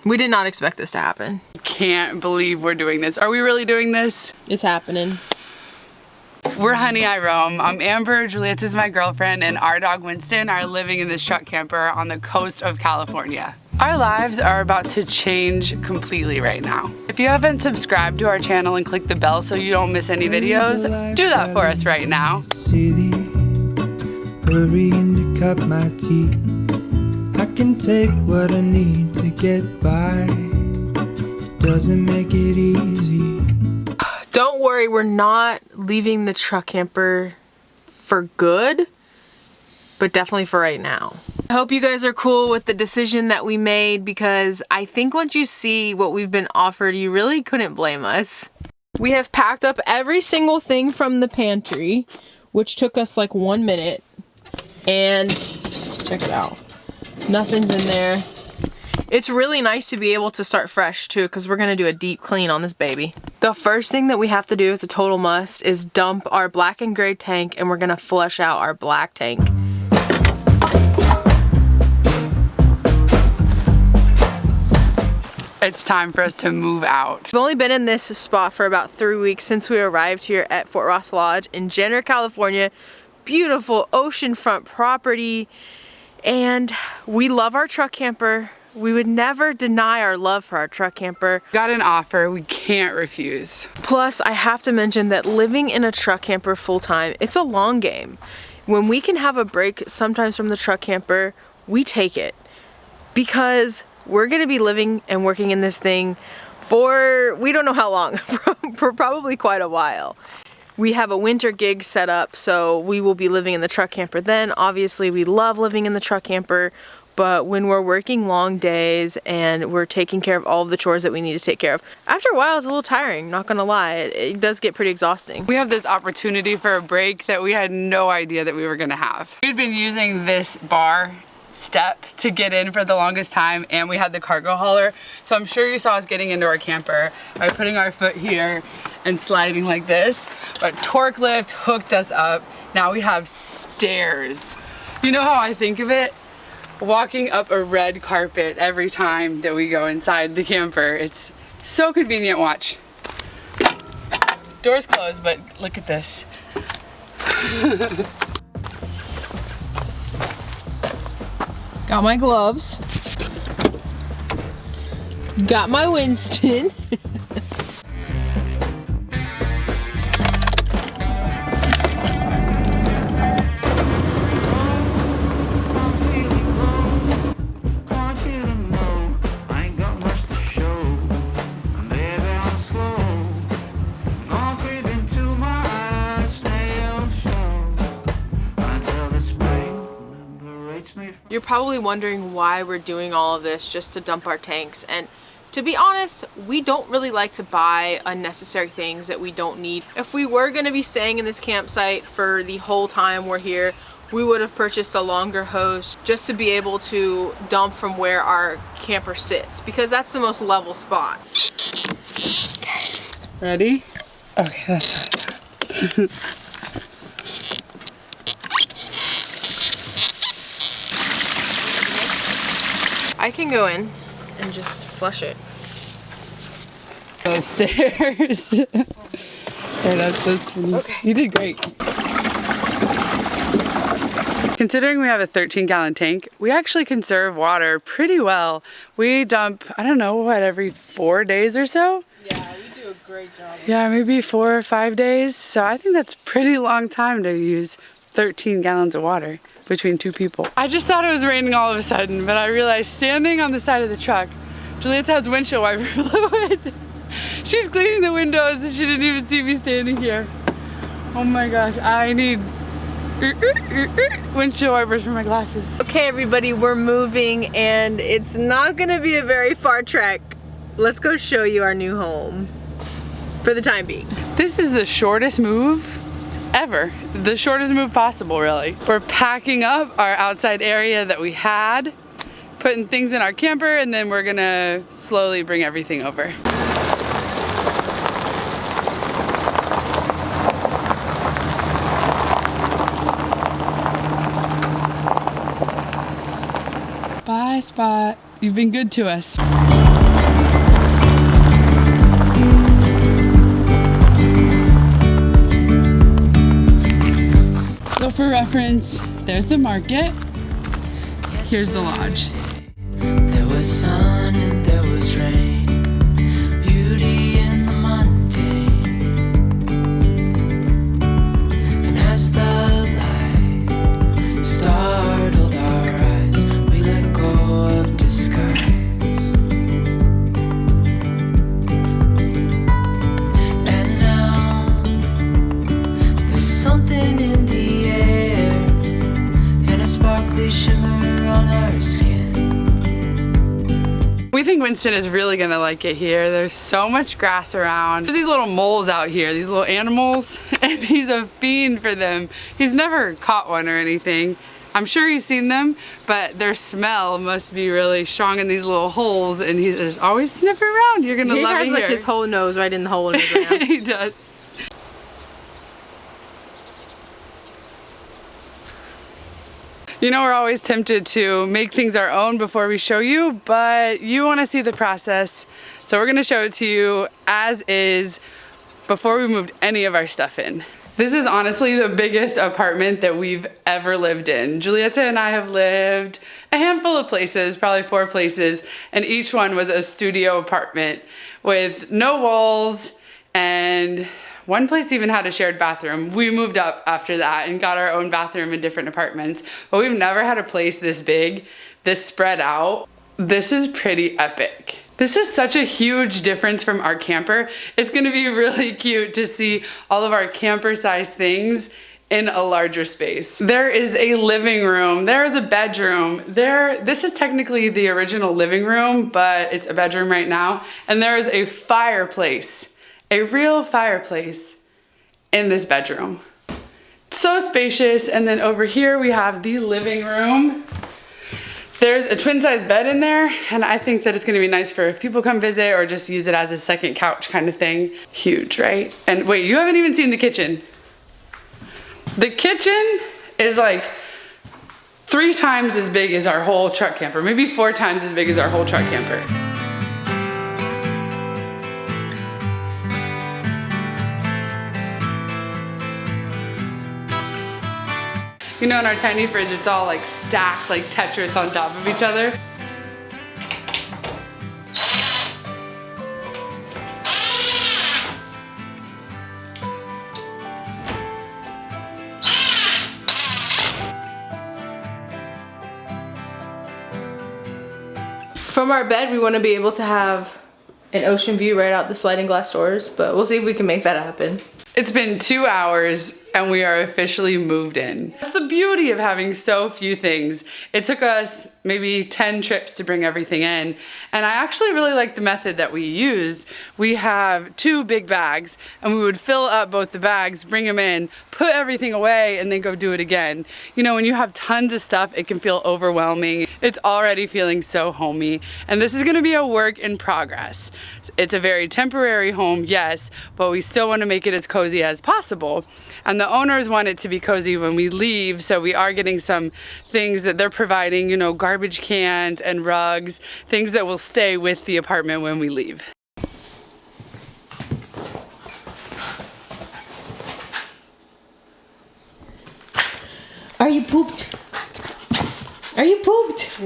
We did not expect this to happen. Can't believe we're doing this. Are we really doing this? It's happening. We're Honey, I Roam. I'm Amber, Giulietta's my girlfriend, and our dog Winston are living in this truck camper on the coast of California. Our lives are about to change completely right now. If you haven't subscribed to our channel and clicked the bell so you don't miss any videos, do that for us right now. Hurrying to cut my teeth. I can take what I need to get by. It doesn't make it easy. Don't worry, we're not leaving the truck camper for good, but definitely for right now. I hope you guys are cool with the decision that we made, because I think once you see what we've been offered, you really couldn't blame us. We have packed up every single thing from the pantry, which took us like 1 minute, and check it out. Nothing's in there. It's really nice to be able to start fresh too, because we're gonna do a deep clean on this baby. The first thing that we have to do is a total must is dump our black and gray tank, and we're gonna flush out our black tank. It's time for us to move out. We've only been in this spot for about 3 weeks since we arrived here at Fort Ross Lodge in Jenner, California. Beautiful oceanfront property, and we love our truck camper. We would never deny our love for our truck camper. Got an offer we can't refuse. Plus, I have to mention that living in a truck camper full-time, it's a long game. When we can have a break sometimes from the truck camper, we take it, because we're gonna be living and working in this thing for, we don't know how long, for probably quite a while. We have a winter gig set up, so we will be living in the truck camper then. Obviously, we love living in the truck camper, but when we're working long days and we're taking care of all of the chores that we need to take care of, after a while it's a little tiring, not gonna lie. It does get pretty exhausting. We have this opportunity for a break that we had no idea that we were gonna have. We'd been using this bar step to get in for the longest time, and we had the cargo hauler, so I'm sure you saw us getting into our camper by putting our foot here and sliding like this, but torque lift hooked us up. Now we have stairs. You know how I think of it? Walking up a red carpet every time that we go inside the camper. It's so convenient. Watch. Door's closed, but look at this. Got my gloves. Got my Winston. You're probably wondering why we're doing all of this just to dump our tanks, and to be honest, we don't really like to buy unnecessary things that we don't need. If we were going to be staying in this campsite for the whole time we're here, we would have purchased a longer hose just to be able to dump from where our camper sits, because that's the most level spot. Ready? Okay, that's it. I can go in and just flush it. Those stairs. There, that's those. Okay. You did great. Considering we have a 13-gallon tank, we actually conserve water pretty well. We dump, I don't know, what, every 4 days or so? Yeah, we do a great job. Yeah, maybe 4 or 5 days. So I think that's a pretty long time to use 13 gallons of water between 2 people. I just thought it was raining all of a sudden, but I realized standing on the side of the truck, Giulietta has windshield wiper fluid. She's cleaning the windows and she didn't even see me standing here. Oh my gosh, I need windshield wipers for my glasses. Okay everybody, we're moving and it's not gonna be a very far trek. Let's go show you our new home for the time being. This is the shortest move ever. The shortest move possible, really. We're packing up our outside area that we had, putting things in our camper, and then we're gonna slowly bring everything over. Bye, Spot. You've been good to us. for reference, there's the market. Here's the lodge. There was sun and there was rain, beauty in the mundane. And as the light startled our eyes, we let go of disguise. And now there's something in the air and a sparkly shimmer on our skin. We think Winston is really gonna like it here. There's so much grass around. There's these little moles out here, these little animals, and he's a fiend for them. He's never caught one or anything. I'm sure he's seen them, but their smell must be really strong in these little holes, and he's just always sniffing around. You're gonna love it here. He has like his whole nose right in the hole in the ground. He does. You know, we're always tempted to make things our own before we show you, but you want to see the process. So we're going to show it to you as is before we moved any of our stuff in. This is honestly the biggest apartment that we've ever lived in. Giulietta and I have lived a handful of places, probably 4 places, and each one was a studio apartment with no walls, and one place even had a shared bathroom. We moved up after that and got our own bathroom in different apartments, but we've never had a place this big, this spread out. This is pretty epic. This is such a huge difference from our camper. It's gonna be really cute to see all of our camper-sized things in a larger space. There is a living room, there is a bedroom. This is technically the original living room, but it's a bedroom right now. And there is a fireplace. A real fireplace in this bedroom. So spacious. And then over here we have the living room. There's a twin size bed in there, and I think that it's gonna be nice for if people come visit or just use it as a second couch kind of thing. Huge, right? And wait, you haven't even seen the kitchen. The kitchen is like 3 times as big as our whole truck camper, maybe 4 times as big as our whole truck camper. You know, in our tiny fridge, it's all like stacked like Tetris on top of each other. From our bed, we want to be able to have an ocean view right out the sliding glass doors, but we'll see if we can make that happen. It's been 2 hours and we are officially moved in. That's the beauty of having so few things. It took us maybe 10 trips to bring everything in, and I actually really like the method that we use. We have 2 big bags, and we would fill up both the bags, bring them in, put everything away, and then go do it again. You know, when you have tons of stuff, it can feel overwhelming. It's already feeling so homey, and this is gonna be a work in progress. It's a very temporary home, yes, but we still want to make it as cozy as possible. And the owners want it to be cozy when we leave, so we are getting some things that they're providing, you know, garbage cans and rugs, things that will stay with the apartment when we leave. Are you pooped? Are you pooped?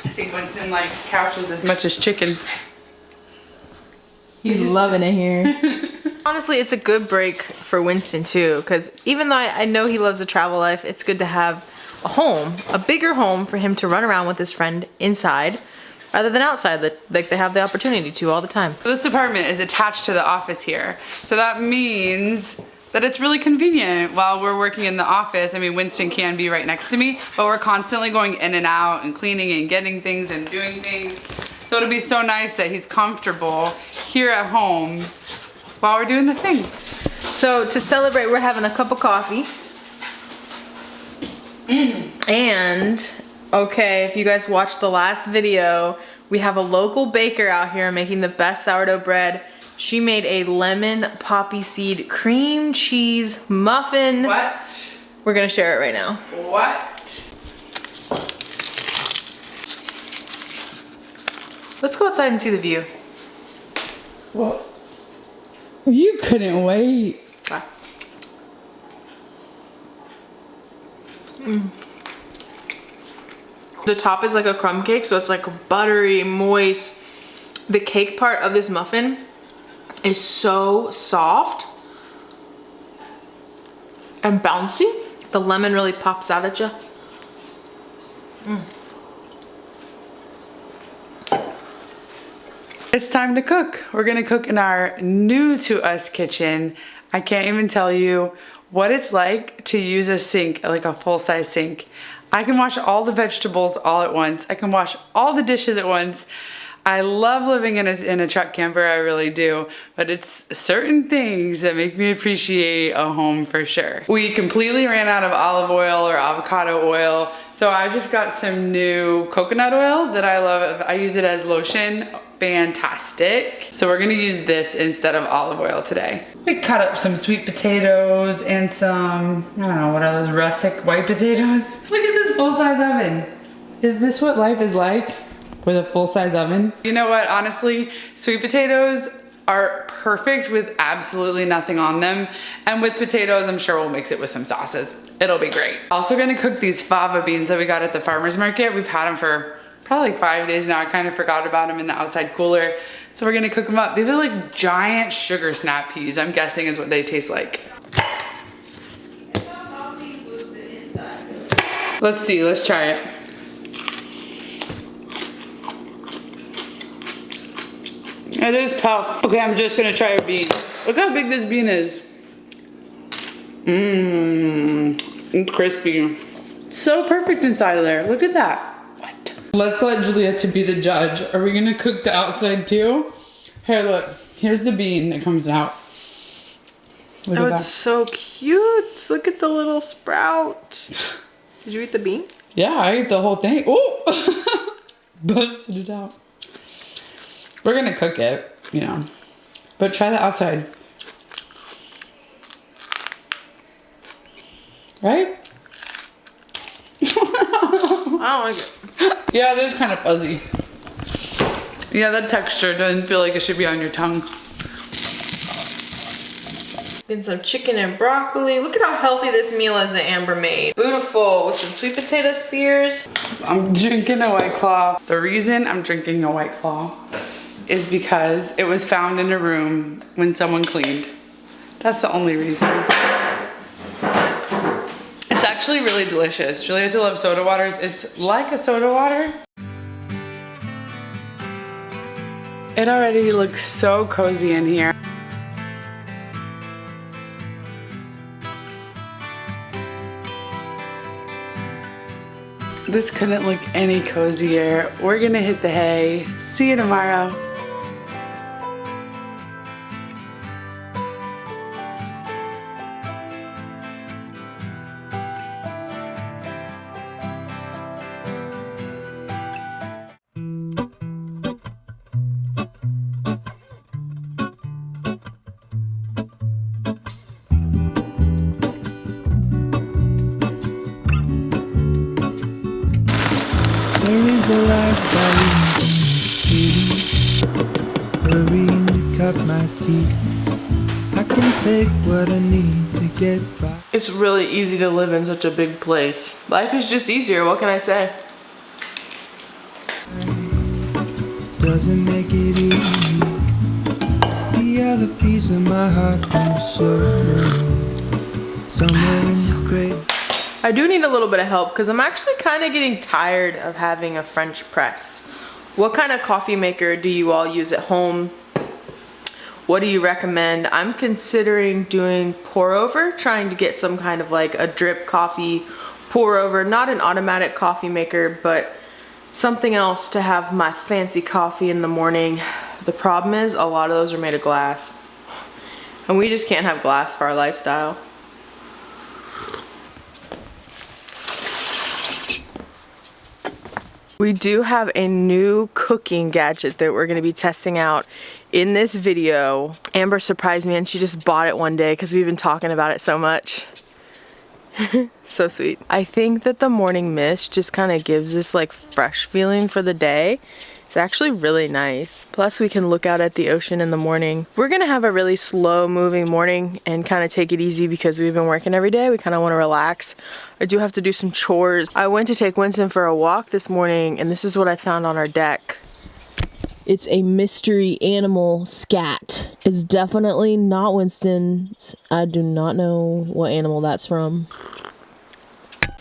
I think Winston likes couches as much as chicken. He's loving it here. Honestly, it's a good break for Winston too, because even though I know he loves the travel life, it's good to have a home, a bigger home for him to run around with his friend inside rather than outside, like they have the opportunity to all the time. This apartment is attached to the office here, so that means that it's really convenient while we're working in the office. I mean, Winston can be right next to me, but we're constantly going in and out and cleaning and getting things and doing things. So it'll be so nice that he's comfortable here at home while we're doing the things. So to celebrate, we're having a cup of coffee. And, okay, if you guys watched the last video, we have a local baker out here making the best sourdough bread. She made a lemon poppy seed cream cheese muffin. What? We're gonna share it right now. What? Let's go outside and see the view. Well, you couldn't wait. The top is like a crumb cake, so it's like buttery, moist. The cake part of this muffin is so soft and bouncy. The lemon really pops out at you. It's time to cook. We're gonna cook in our new to us kitchen. I can't even tell you what it's like to use a sink, like a full-size sink. I can wash all the vegetables all at once. I can wash all the dishes at once. I love living in a truck camper, I really do. But it's certain things that make me appreciate a home for sure. We completely ran out of olive oil or avocado oil, so I just got some new coconut oil that I love. I use it as lotion. Fantastic. So we're gonna use this instead of olive oil today. We cut up some sweet potatoes and some, I don't know, what are those, russet white potatoes? Look at this full-size oven. Is this what life is like with a full-size oven? You know what, honestly, sweet potatoes are perfect with absolutely nothing on them. And with potatoes, I'm sure we'll mix it with some sauces. It'll be great. Also gonna cook these fava beans that we got at the farmer's market. We've had them for probably like 5 days now. I kind of forgot about them in the outside cooler. So we're gonna cook them up. These are like giant sugar snap peas, I'm guessing is what they taste like. Let's see, let's try it. It is tough. Okay, I'm just gonna try a bean. Look how big this bean is. It's crispy. So perfect inside of there. Look at that. What? Let's let Giulietta be the judge. Are we gonna cook the outside too? Here, look. Here's the bean that comes out. Look at that. It's so cute. Look at the little sprout. Did you eat the bean? Yeah, I ate the whole thing. Oh! Busted it out. We're gonna cook it, you know. But try the outside. Right? I don't like it. Yeah, it is kind of fuzzy. Yeah, that texture doesn't feel like it should be on your tongue. Getting some chicken and broccoli. Look at how healthy this meal is that Amber made. Beautiful, with some sweet potato spears. I'm drinking a White Claw. The reason I'm drinking a White Claw is because it was found in a room when someone cleaned. That's the only reason. It's actually really delicious. Giulietta loves soda waters. It's like a soda water. It already looks so cozy in here. This couldn't look any cozier. We're gonna hit the hay. See you tomorrow. There is a life I hurrying to cut my teeth. I can take what I need to get by. It's really easy to live in such a big place. Life is just easier, what can I say? It doesn't make it easy. The other piece of my heart moves slow. Somewhere in the great. I do need a little bit of help because I'm actually kind of getting tired of having a French press. What kind of coffee maker do you all use at home? What do you recommend? I'm considering doing pour over, trying to get some kind of like a drip coffee pour over, not an automatic coffee maker, but something else to have my fancy coffee in the morning. The problem is a lot of those are made of glass and we just can't have glass for our lifestyle. We do have a new cooking gadget that we're gonna be testing out in this video. Amber surprised me and she just bought it one day because we've been talking about it so much. So sweet. I think that the morning mist just kind of gives this like fresh feeling for the day. It's actually really nice. Plus we can look out at the ocean in the morning. We're gonna have a really slow moving morning and kind of take it easy because we've been working every day. We kind of want to relax. I do have to do some chores. I went to take Winston for a walk this morning and this is what I found on our deck. It's a mystery animal scat. It's definitely not Winston's. I do not know what animal that's from.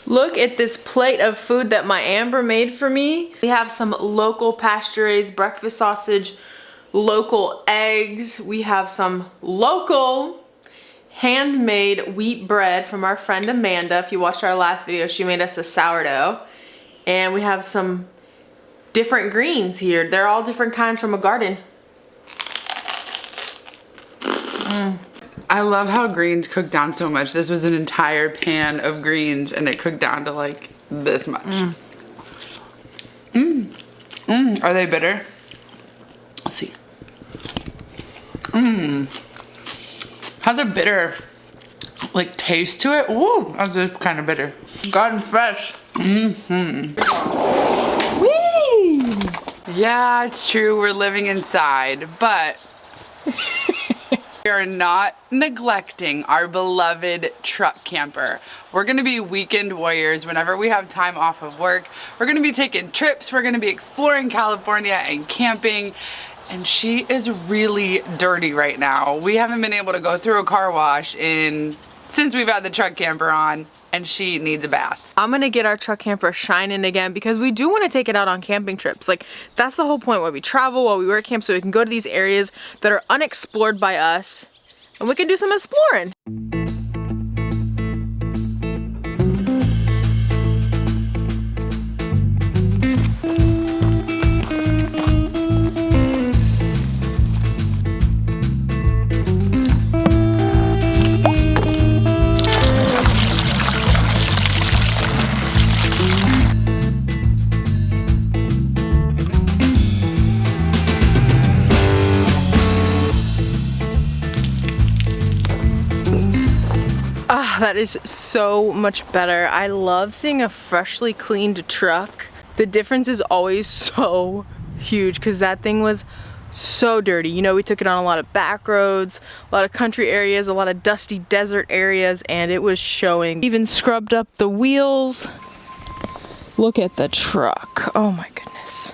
Look at this plate of food that my Amber made for me. We have some local pasture-raised breakfast sausage, local eggs. We have some local handmade wheat bread from our friend Amanda. If you watched our last video, she made us a sourdough. And we have some different greens here. They're all different kinds from a garden. I love how greens cook down so much. This was an entire pan of greens and it cooked down to like this much. Are they bitter? Let's see. Has a bitter like taste to it. Ooh, that's just kind of bitter. Garden fresh. Whee! Yeah, it's true. We're living inside, but we are not neglecting our beloved truck camper. We're gonna be weekend warriors whenever we have time off of work. We're gonna be taking trips. We're gonna be exploring California and camping. And she is really dirty right now. We haven't been able to go through a car wash since we've had the truck camper on, and she needs a bath. I'm gonna get our truck camper shining again because we do want to take it out on camping trips. Like, that's the whole point, why we travel, while we work camp, so we can go to these areas that are unexplored by us and we can do some exploring. That is so much better. I love seeing a freshly cleaned truck. The difference is always so huge because that thing was so dirty. You know, we took it on a lot of back roads, a lot of country areas, a lot of dusty desert areas, and it was showing. Even scrubbed up the wheels. Look at the truck. Oh my goodness.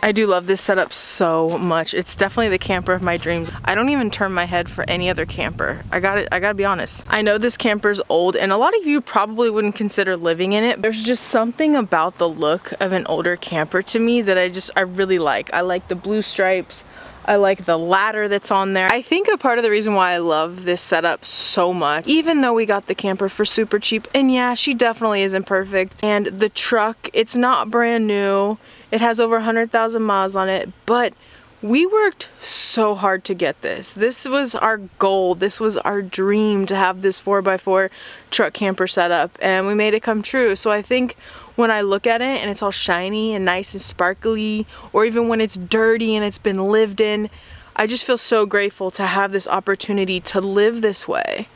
I do love this setup so much. It's definitely the camper of my dreams. I don't even turn my head for any other camper. I gotta be honest. I know this camper's old and a lot of you probably wouldn't consider living in it. There's just something about the look of an older camper to me that I really like. I like the blue stripes. I like the ladder that's on there. I think a part of the reason why I love this setup so much, even though we got the camper for super cheap, and yeah, she definitely isn't perfect, and the truck, it's not brand new. It has over 100,000 miles on it, but we worked so hard to get this. This was our goal. This was our dream to have this 4x4 truck camper setup, and we made it come true. So I think when I look at it and it's all shiny and nice and sparkly, or even when it's dirty and it's been lived in, I just feel so grateful to have this opportunity to live this way.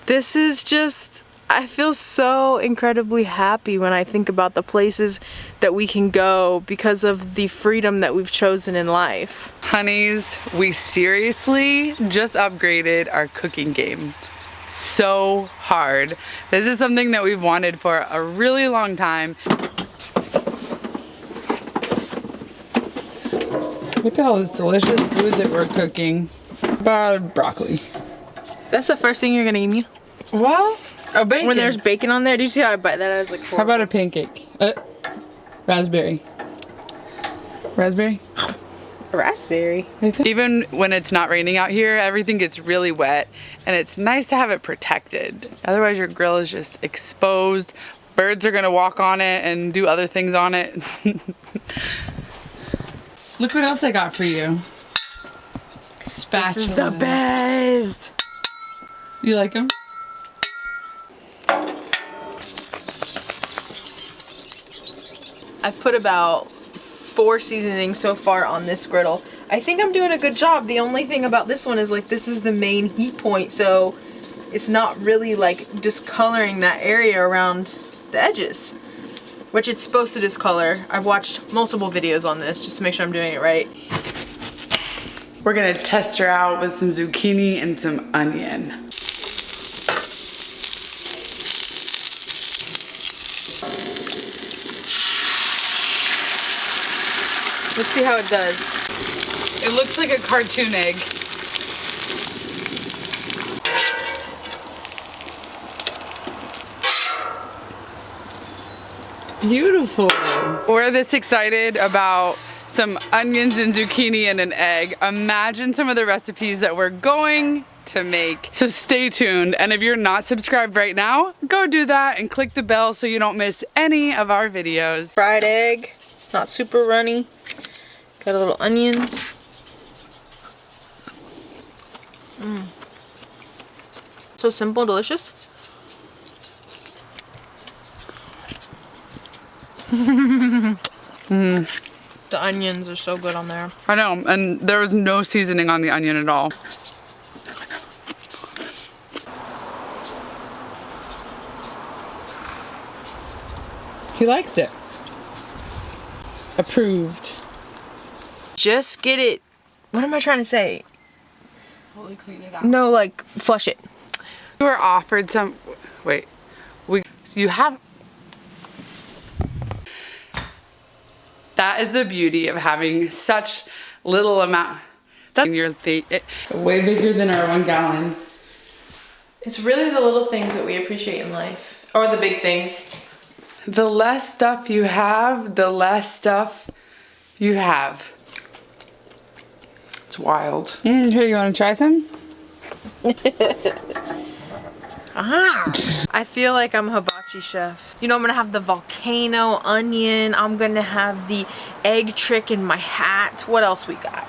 This is just, I feel so incredibly happy when I think about the places that we can go because of the freedom that we've chosen in life. Honeys, we seriously just upgraded our cooking game so hard. This is something that we've wanted for a really long time. Look at all this delicious food that we're cooking. About broccoli. That's the first thing you're gonna eat me? What? Oh, bacon. When there's bacon on there, did you see how I bite that? I was like, horrible. How about a pancake? Raspberry. Raspberry? A raspberry. Even when it's not raining out here, everything gets really wet, and it's nice to have it protected. Otherwise your grill is just exposed. Birds are gonna walk on it and do other things on it. Look what else I got for you. Spatula. This is the best. You like them? I've put about 4 seasonings so far on this griddle. I think I'm doing a good job. The only thing about this one is like this is the main heat point, so it's not really like discoloring that area around the edges, which it's supposed to discolor. I've watched multiple videos on this just to make sure I'm doing it right. We're gonna test her out with some zucchini and some onion. Let's see how it does. It looks like a cartoon egg. Beautiful. We're this excited about some onions and zucchini and an egg. Imagine some of the recipes that we're going to make. So stay tuned. And if you're not subscribed right now, go do that and click the bell so you don't miss any of our videos. Fried egg, not super runny. Got a little onion. So simple, delicious. The onions are so good on there. I know, and there was no seasoning on the onion at all. He likes it. Approved. Just get it. What am I trying to say? Fully clean it out. No, like flush it. We were offered some. Wait, you have. That is the beauty of having such little amount. That's way bigger than our 1 gallon. It's really the little things that we appreciate in life, or the big things. The less stuff you have, the less stuff you have. It's wild. Here, you want to try some? I feel like I'm a hibachi chef. You know, I'm gonna have the volcano onion. I'm gonna have the egg trick in my hat. What else we got?